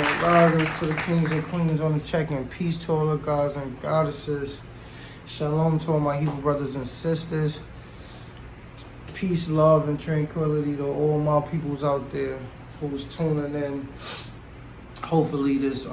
Rising to the kings and queens on the check-in. Peace to all the gods and goddesses. Shalom to all my Hebrew brothers and sisters. Peace, love, and tranquility to all my peoples out there who's tuning in. Hopefully this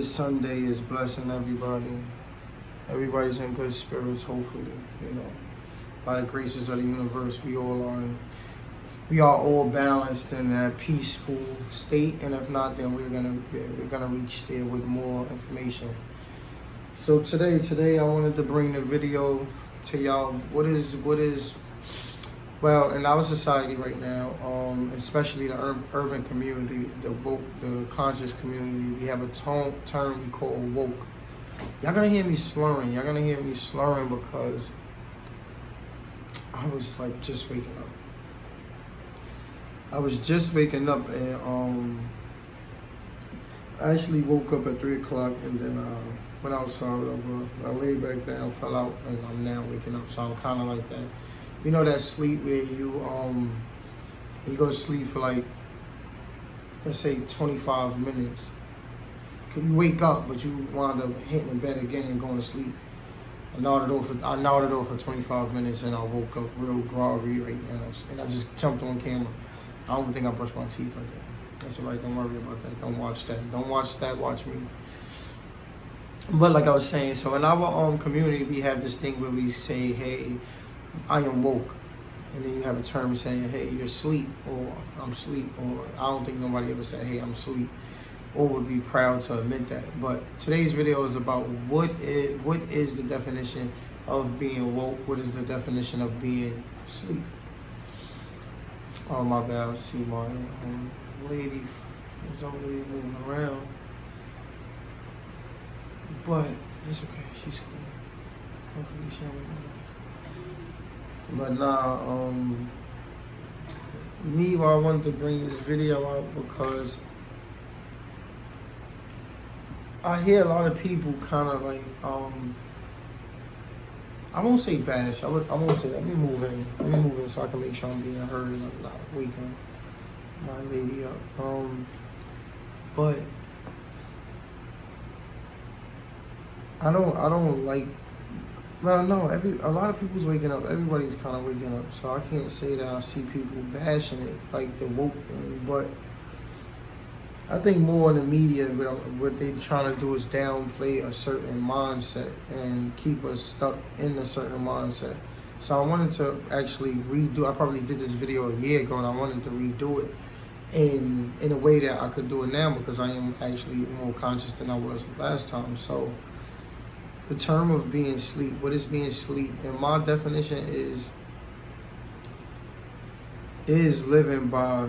Sunday is blessing everybody. Everybody's in good spirits, hopefully, By the graces of the universe, we are all balanced in a peaceful state, and if not, then we're gonna reach there with more information. So today I wanted to bring the video to y'all. What is well, in our society right now, especially the urban community, the woke, the conscious community, we have a term we call woke. Y'all gonna hear me slurring. Y'all gonna hear me slurring because I was like just waking up. I was just waking up and I actually woke up at 3 o'clock and then went outside. I laid back down, fell out, and I'm now waking up. So I'm kind of like that. You know that sleep where you go to sleep for like, let's say 25 minutes. You wake up, but you wind up hitting the bed again and going to sleep. I nodded off for 25 minutes and I woke up real groggy right now. And I just jumped on camera. I don't think I brushed my teeth like that. That's all right, don't worry about that. Don't watch that. Don't watch that, watch me. But like I was saying, so in our community, we have this thing where we say, hey, I am woke. And then you have a term saying, hey, you're asleep, or I'm asleep, or I don't think nobody ever said, hey, I'm asleep, or would be proud to admit that. But today's video is about what is the definition of being woke, what is the definition of being asleep. Oh, my bad, I see my lady is over there moving around. But it's okay, she's cool. Hopefully she'll be nice. But nah, I wanted to bring this video out because I hear a lot of people kind of like, I won't say bash. I won't say that. Let me move in so I can make sure I'm being heard and I'm not waking my lady up. But I don't like. Well, no. A lot of people's waking up. Everybody's kind of waking up. So I can't say that I see people bashing it like the woke thing. But I think more in the media, what they're trying to do is downplay a certain mindset and keep us stuck in a certain mindset. So I wanted to actually redo. I probably did this video a year ago, and I wanted to redo it in a way that I could do it now because I am actually more conscious than I was last time. So the term of being asleep, what is being asleep? And my definition is living by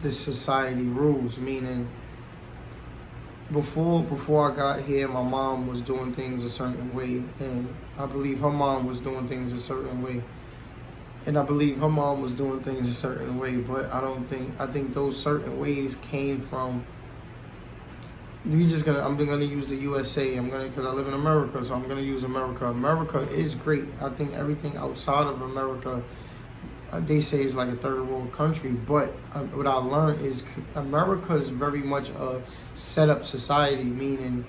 the society rules, meaning before I got here, my mom was doing things a certain way, and I believe her mom was doing things a certain way, and I believe her mom was doing things a certain way, but I think those certain ways came from, I'm gonna use the USA, because I live in America, so I'm gonna use America. America is great. I think everything outside of America, they say it's like a third world country, but what I learned is America is very much a set up society, meaning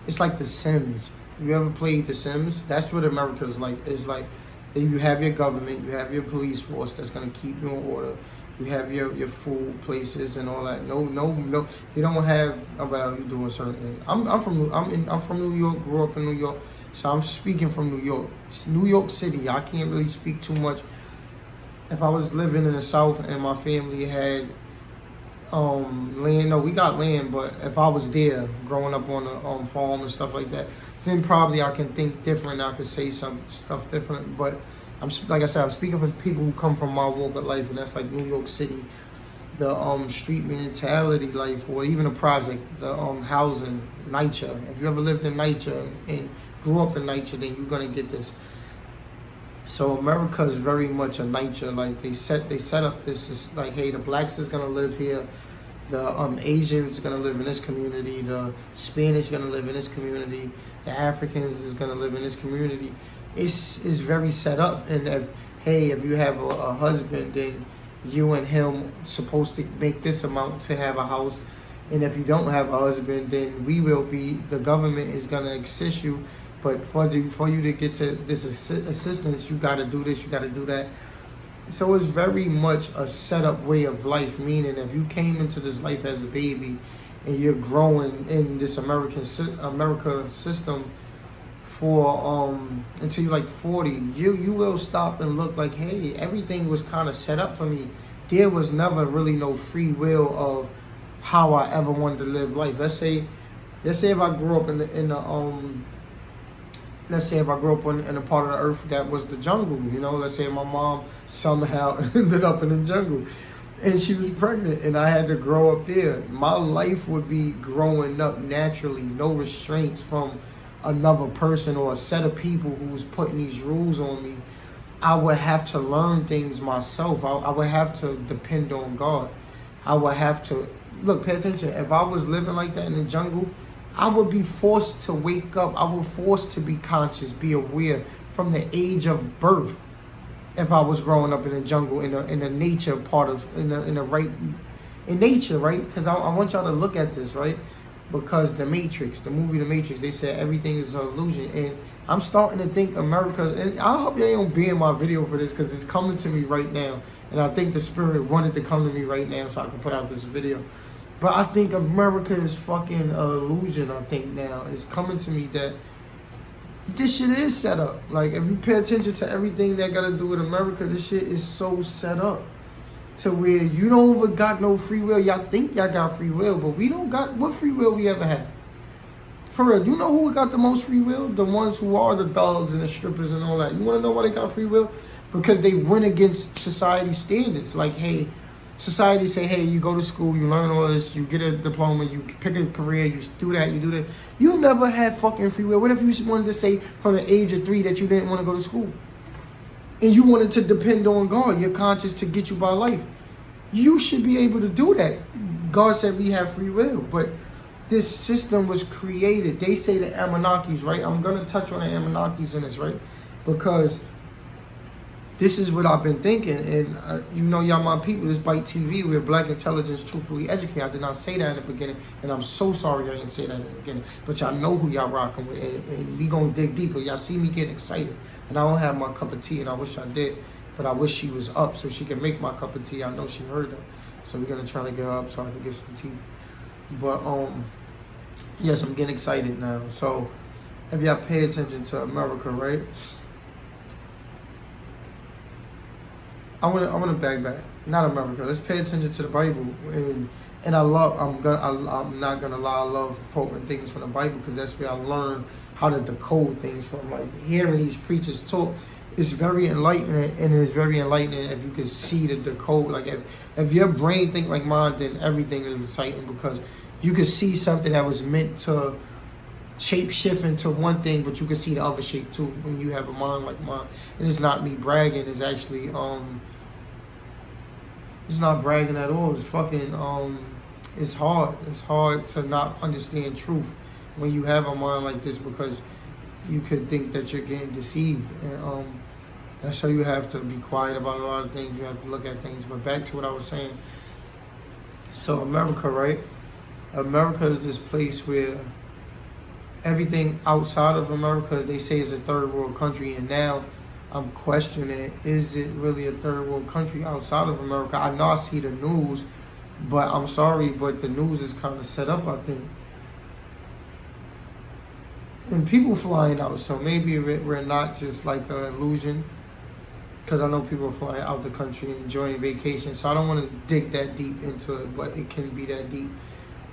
it's like The Sims. You ever played The Sims? That's what America is like. It's like you have your government, you have your police force that's gonna keep you in order. You have your food places and all that. No. You don't have. Well, you doing certain. I'm from New York. Grew up in New York, so I'm speaking from New York. It's New York City. I can't really speak too much. If I was living in the South and my family had land, no, we got land, but if I was there growing up on a farm and stuff like that, then probably I can think different. I could say some stuff different. But like I said, I'm speaking for people who come from my walk of life, and that's like New York City, the street mentality life, or even a project, the housing, NYCHA. If you ever lived in NYCHA and grew up in NYCHA, then you're gonna get this. So America is very much a NYCHA. Like they set up this is like, hey, the blacks is gonna live here, the Asians gonna live in this community, the Spanish gonna live in this community, the Africans is gonna live in this community. It's very set up, and if you have a husband, then you and him supposed to make this amount to have a house. And if you don't have a husband, then the government is gonna assist you. But for you to get to this assistance, you gotta do this, you gotta do that. So it's very much a set up way of life. Meaning, if you came into this life as a baby, and you're growing in this America system for until you're like 40, you will stop and look like, hey, everything was kind of set up for me. There was never really no free will of how I ever wanted to live life. Let's say if I grew up let's say if I grew up in a part of the earth that was the jungle, let's say my mom somehow ended up in the jungle and she was pregnant and I had to grow up there. My life would be growing up naturally, no restraints from another person or a set of people who was putting these rules on me. I would have to learn things myself. I would have to depend on God. I would have to, look, pay attention. If I was living like that in the jungle, I would be forced to wake up. I was forced to be conscious, be aware from the age of birth. If I was growing up in the jungle, in the nature part of, in nature, right? Because I want y'all to look at this, right? Because the movie The Matrix, they said everything is an illusion. And I'm starting to think America, and I hope they don't be in my video for this because it's coming to me right now. And I think the spirit wanted to come to me right now so I can put out this video. But I think America is fucking an illusion, I think now. It's coming to me that this shit is set up. Like, if you pay attention to everything that got to do with America, this shit is so set up to where you don't even got no free will. Y'all think y'all got free will, but we don't got what free will we ever had. For real, do you know who got the most free will? The ones who are the dogs and the strippers and all that. You want to know why they got free will? Because they went against society standards. Like, hey, society say, hey, you go to school, you learn all this, you get a diploma, you pick a career, you do that, you do that. You never had fucking free will. What if you wanted to say from the age of 3 that you didn't want to go to school? And you wanted to depend on God, your conscience, to get you by life. You should be able to do that. God said we have free will, but this system was created. They say the Anunnakis, right? I'm going to touch on the Anunnakis in this, right? Because this is what I've been thinking. And y'all my people, this Bite TV, we're Black.intelligence, Truthfully educate. I did not say that in the beginning, and I'm so sorry I didn't say that in the beginning. But y'all know who y'all rocking with, and we going to dig deeper. Y'all see me getting excited. And I don't have my cup of tea, and I wish I did. But I wish she was up so she can make my cup of tea. I know she heard that. So we're going to try to get her up so I can get some tea. But, yes, I'm getting excited now. So, if y'all pay attention to America, right? I want to back. Not America. Let's pay attention to the Bible. And I'm not gonna lie, I love quoting things from the Bible because that's where I learn how to decode things from. Like, hearing these preachers talk, it's very enlightening, and it's very enlightening if you can see the decode. Like, if your brain think like mine, then everything is exciting because you can see something that was meant to shape shift into one thing, but you can see the other shape too when you have a mind like mine. And it's not me bragging, it's actually it's not bragging at all. It's fucking it's hard to not understand truth when you have a mind like this, because you could think that you're getting deceived. And that's how you have to be quiet about a lot of things. You have to look at things. But back to what I was saying. So America, right? America is this place where everything outside of America, they say, is a third world country. And now I'm questioning, is it really a third world country outside of America? I know I see the news, but I'm sorry, but the news is kind of set up, I think. And people flying out, so maybe we're not just like an illusion, because I know people are flying out the country and enjoying vacation. So I don't want to dig that deep into it, but it can be that deep.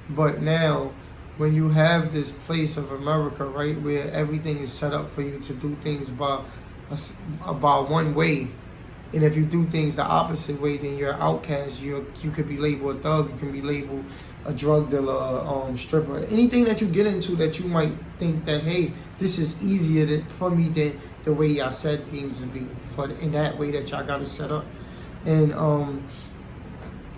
But now, when you have this place of America, right, where everything is set up for you to do things by one way, and if you do things the opposite way, then you're an outcast. You could be labeled a thug. You can be labeled a drug dealer, stripper. Anything that you get into that you might think that, hey, this is easier for me than the way y'all said things to be, in that way that y'all got it set up. And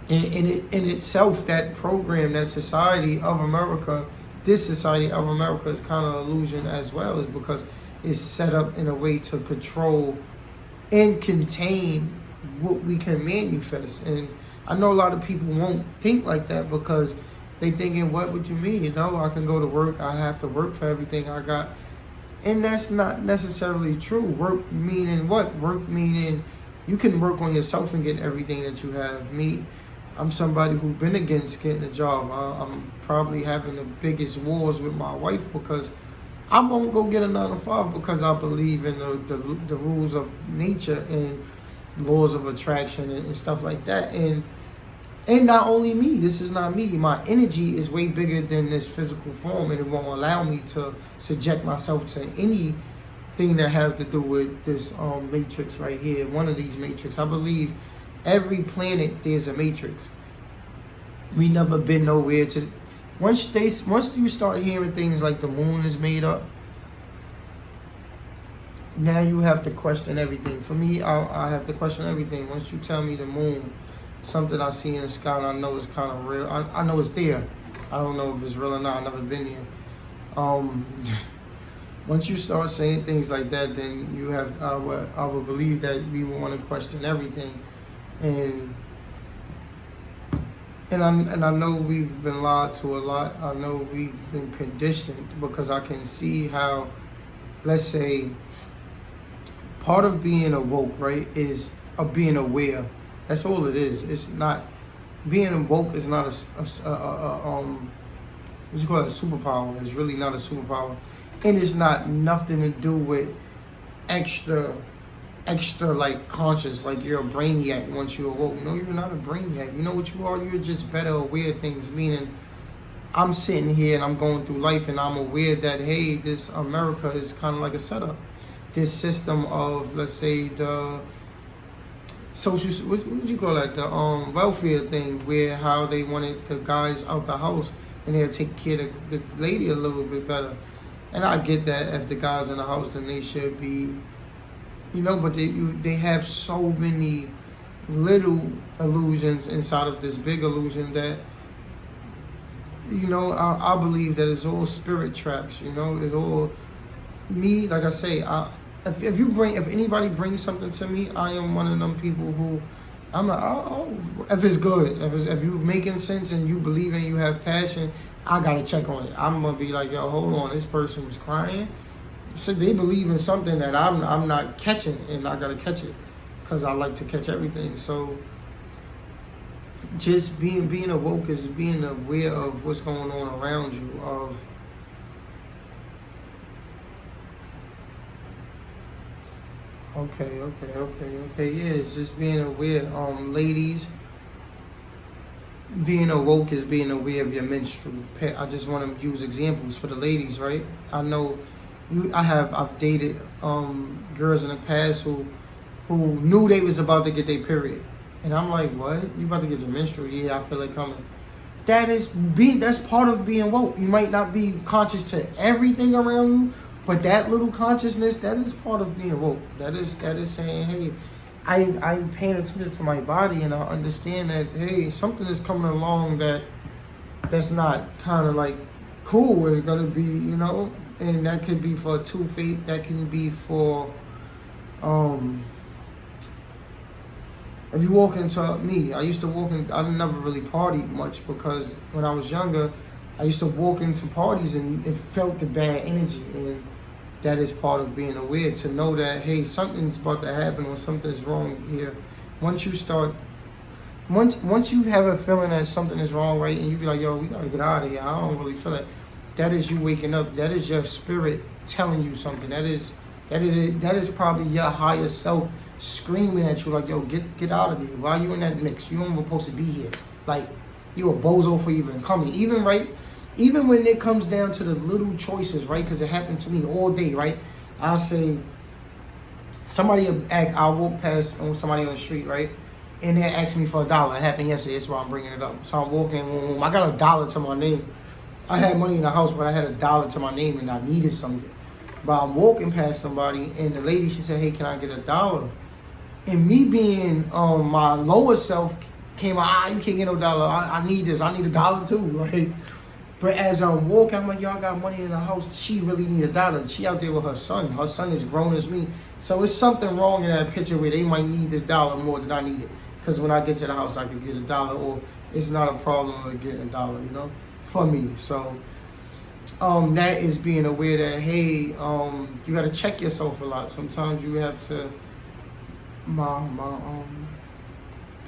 in itself, that program, that society of America, this society of America is kind of an illusion as well, is because it's set up in a way to control and contain what we can manifest. And I know a lot of people won't think like that because They thinking, what would you mean? You know, I can go to work. I have to work for everything I got. And that's not necessarily true. Work meaning what? Work meaning you can work on yourself and get everything that you have. Me, I'm somebody who's been against getting a job. I'm probably having the biggest wars with my wife because I won't go get a 9 to 5 because I believe in the rules of nature and laws of attraction and stuff like that. And not only me, this is not me. My energy is way bigger than this physical form, and it won't allow me to subject myself to anything that has to do with this matrix right here. One of these matrix. I believe every planet there's a matrix. We never been nowhere. Once you start hearing things like the moon is made up, now you have to question everything. For me, I have to question everything. Once you tell me the moon, something I see in the sky and I know it's kind of real. I know it's there. I don't know if it's real or not. I've never been here. Once you start saying things like that, then you have. I would believe that we will want to question everything, and I know we've been lied to a lot. I know we've been conditioned because I can see how, let's say, part of being awoke, right, is of being aware. That's all it is. It's not being woke is not what you call it, a superpower. It's really not a superpower, and it's not nothing to do with extra like conscious, like you're a brainiac once you awoke. No, you're not a brainiac. You know what you are? You're just better aware of things. Meaning, I'm sitting here and I'm going through life and I'm aware that hey, this America is kind of like a setup. This system of, let's say, the social, what would you call that? The welfare thing, where how they wanted the guys out the house and they'll take care of the lady a little bit better. And I get that if the guys in the house, then they should be, but they have so many little illusions inside of this big illusion that, I believe that it's all spirit traps. It's all me. Like I say, if anybody brings something to me, I am one of them people who I'm like, oh, if it's good, if you're making sense and you believe and you have passion, I gotta check on it. I'm gonna be like, yo, hold on, this person was crying. So they believe in something that I'm not catching, and I gotta catch it because I like to catch everything. So just being awoke is being aware of what's going on around you. Okay. Yeah, it's just being aware. Ladies, being awoke is being aware of your menstrual. I just want to use examples for the ladies, right? I know I've dated girls in the past who knew they was about to get their period, and I'm like, what? You about to get your menstrual? Yeah, I feel it coming. That's part of being woke. You might not be conscious to everything around you, but that little consciousness, that is part of being woke. That is saying, hey, I'm paying attention to my body and I understand that, hey, something is coming along that's not kind of like cool. It's going to be, and that could be for 2 feet. That can be for, if you walk into me, I never really partied much because when I was younger, I used to walk into parties and it felt the bad energy, and that is part of being aware, to know that, hey, something's about to happen or something's wrong here. Once you have a feeling that something is wrong, right, and you be like, yo, we gotta get out of here, I don't really feel it. That is you waking up. That is your spirit telling you something. That is probably your higher self screaming at you like, yo, get out of here. Why are you in that mix? You ain't supposed to be here. Like, you a bozo for even coming. Even when it comes down to the little choices, right? Because it happened to me all day, right? I'll say, I'll walk past somebody on the street, right? And they ask me for $1. It happened yesterday, that's why I'm bringing it up. So I'm walking, I got $1 to my name. I had money in the house, but I had $1 to my name and I needed something. But I'm walking past somebody and the lady, she said, hey, can I get $1? And me being my lower self came out, you can't get no $1. I need this, I need $1 too, right? But as I'm walking, I'm like, y'all got money in the house. She really need $1. She out there with her son. Her son is grown as me. So it's something wrong in that picture where they might need this $1 more than I need it. Because when I get to the house, I could get $1, or it's not a problem of getting $1, for me. So that is being aware that, hey, you got to check yourself a lot. Sometimes you have to, my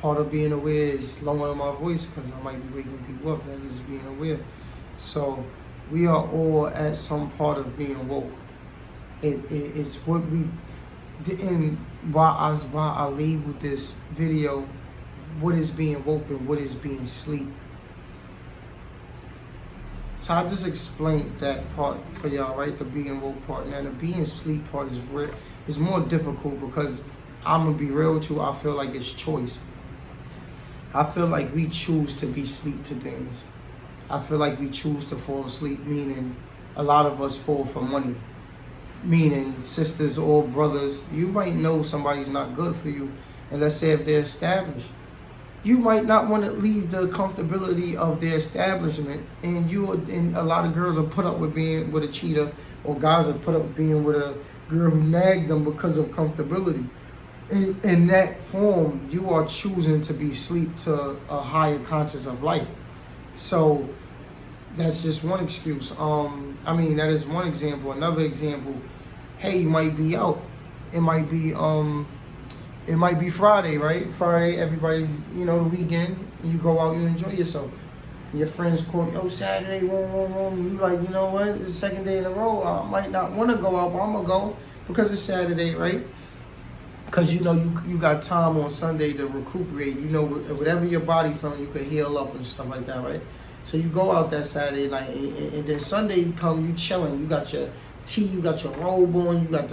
part of being aware is lowering my voice because I might be waking people up. That is being aware. So we are all at some part of being woke. It's what we, and why I labeled this video, what is being woke and what is being sleep. So I just explained that part for y'all, right? The being woke part. Now the being sleep part is more difficult because I'm gonna be real with you. I feel like it's choice. I feel like we choose to be sleep to things. I feel like we choose to fall asleep, meaning a lot of us fall for money. Meaning sisters or brothers, you might know somebody's not good for you, and let's say if they're established. You might not want to leave the comfortability of their establishment, and a lot of girls are put up with being with a cheater, or guys are put up with being with a girl who nagged them because of comfortability. In that form, you are choosing to be asleep to a higher conscious of life. So that's just one excuse. That is one example. Another example, hey, you might be out. It might be Friday, right? Friday, everybody's, the weekend. You go out, you enjoy yourself. Your friends call you, Saturday, wrong. You like, you know what? It's the second day in a row. I might not want to go out, but I'm going to go because it's Saturday, right? Because, you got time on Sunday to recuperate. Whatever your body feeling, you can heal up and stuff like that, right? So you go out that Saturday night, and then Sunday you come, you chilling. You got your tea, you got your robe on, you got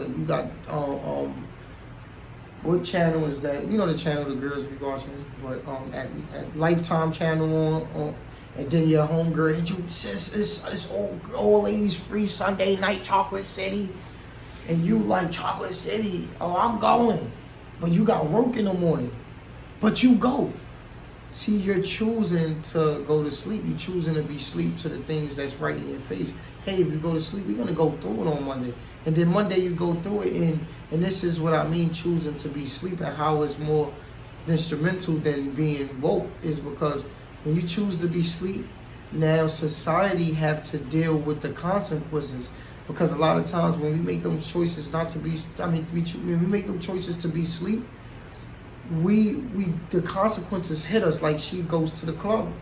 what channel is that? The channel the girls be watching, but at Lifetime channel on, and then your homegirl hit you, says it's all ladies free Sunday night, Chocolate City, and you like Chocolate City. Oh, I'm going, but you got work in the morning, but you go. See, you're choosing to go to sleep. You're choosing to be asleep to the things that's right in your face. Hey, if you go to sleep, we're gonna go through it on Monday. And then Monday you go through it, and this is what I mean, choosing to be asleep, and how it's more instrumental than being woke is because when you choose to be asleep, now society have to deal with the consequences. Because a lot of times when we make those choices when we make those choices to be asleep, the consequences hit us. Like she goes to the club,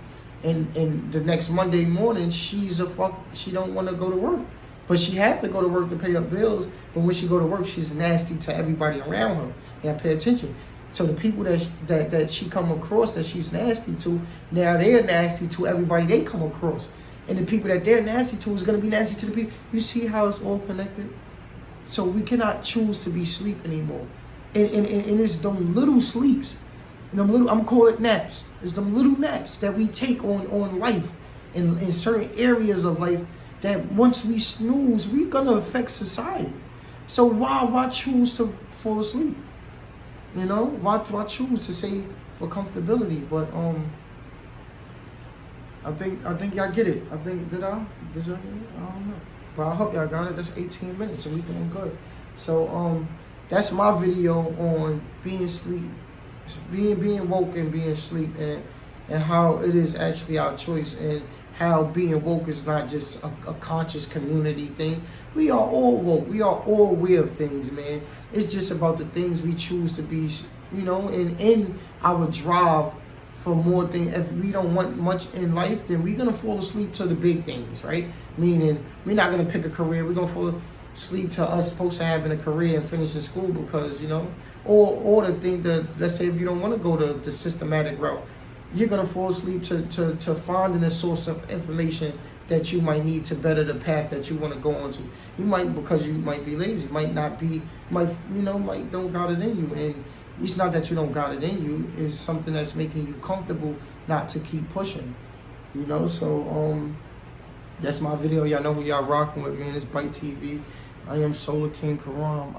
and the next Monday morning she don't want to go to work. But she have to go to work to pay her bills. But when she go to work, she's nasty to everybody around her. Now pay attention. So the people that she come across that she's nasty to, now they're nasty to everybody they come across. And the people that they're nasty to is going to be nasty to the people. You see how it's all connected? So we cannot choose to be asleep anymore. And it's them little sleeps. I'm calling it naps. It's them little naps that we take on life in certain areas of life that once we snooze, we're gonna affect society. So why choose to fall asleep? Why choose to say for comfortability? But I think y'all get it. Did y'all get it? I don't know. But I hope y'all got it. That's 18 minutes and we doing good. So that's my video on being asleep, being woke and being asleep, and how it is actually our choice, and how being woke is not just a conscious community thing. We are all woke. We are all aware of things, man. It's just about the things we choose to be, and in our drive for more things. If we don't want much in life, then we're going to fall asleep to the big things, right? Meaning, we're not going to pick a career. We're going to fall asleep to us supposed to having a career and finishing school because, or the thing that, let's say if you don't want to go the systematic route, you're going to fall asleep to finding a source of information that you might need to better the path that you want to go on to. You might, because you might be lazy, might don't got it in you. And it's not that you don't got it in you, it's something that's making you comfortable not to keep pushing. So that's my video. Y'all know who y'all rocking with, man. It's Bright TV. I am Solar King Karam.